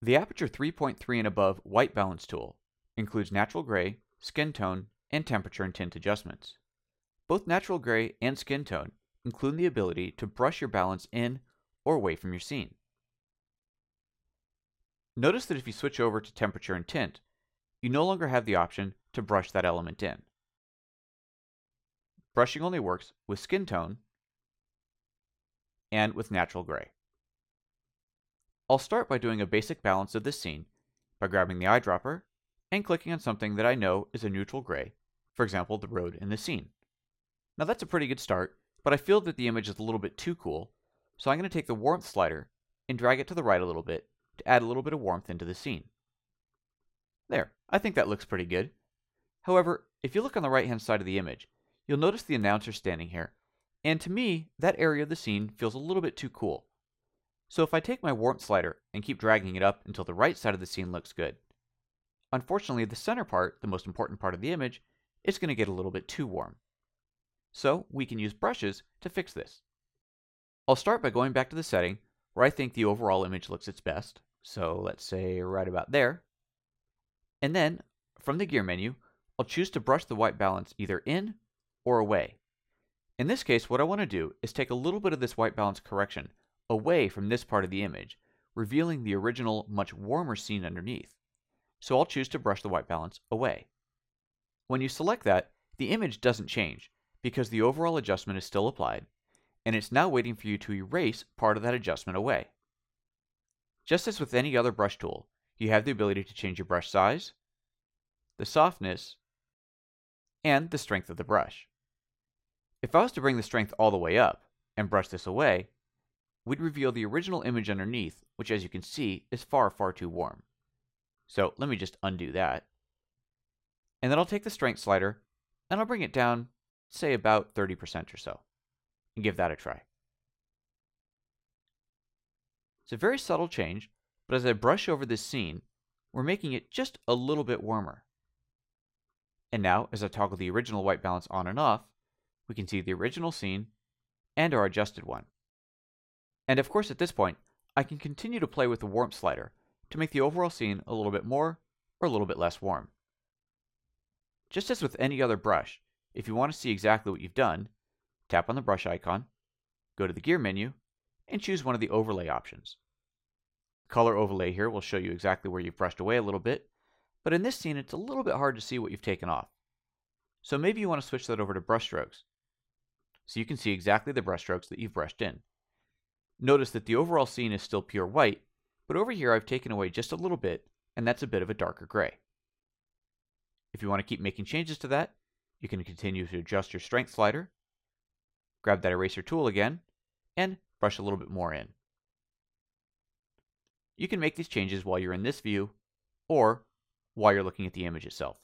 The Aperture 3.3 and above white balance tool includes natural gray, skin tone, and temperature and tint adjustments. Both natural gray and skin tone include the ability to brush your balance in or away from your scene. Notice that if you switch over to temperature and tint, you no longer have the option to brush that element in. Brushing only works with skin tone and with natural gray. I'll start by doing a basic balance of this scene by grabbing the eyedropper and clicking on something that I know is a neutral gray, for example the road in the scene. Now that's a pretty good start, but I feel that the image is a little bit too cool, so I'm going to take the warmth slider and drag it to the right a little bit to add a little bit of warmth into the scene. There, I think that looks pretty good. However, if you look on the right hand side of the image, you'll notice the announcer standing here, and to me, that area of the scene feels a little bit too cool. So if I take my warmth slider and keep dragging it up until the right side of the scene looks good, unfortunately the center part, the most important part of the image, is going to get a little bit too warm. So we can use brushes to fix this. I'll start by going back to the setting where I think the overall image looks its best, so let's say right about there. And then, from the gear menu, I'll choose to brush the white balance either in or away. In this case, what I want to do is take a little bit of this white balance correction away from this part of the image, revealing the original, much warmer scene underneath. So I'll choose to brush the white balance away. When you select that, the image doesn't change, because the overall adjustment is still applied, and it's now waiting for you to erase part of that adjustment away. Just as with any other brush tool, you have the ability to change your brush size, the softness, and the strength of the brush. If I was to bring the strength all the way up and brush this away, we'd reveal the original image underneath, which as you can see is far, far too warm. So let me just undo that. And then I'll take the strength slider and I'll bring it down, say about 30% or so, and give that a try. It's a very subtle change, but as I brush over this scene, we're making it just a little bit warmer. And now, as I toggle the original white balance on and off, we can see the original scene and our adjusted one. And of course at this point, I can continue to play with the warmth slider to make the overall scene a little bit more or a little bit less warm. Just as with any other brush, if you want to see exactly what you've done, tap on the brush icon, go to the gear menu, and choose one of the overlay options. Color overlay here will show you exactly where you've brushed away a little bit, but in this scene it's a little bit hard to see what you've taken off. So maybe you want to switch that over to brush strokes, so you can see exactly the brush strokes that you've brushed in. Notice that the overall scene is still pure white, but over here I've taken away just a little bit, and that's a bit of a darker gray. If you want to keep making changes to that, you can continue to adjust your strength slider, grab that eraser tool again, and brush a little bit more in. You can make these changes while you're in this view, or while you're looking at the image itself.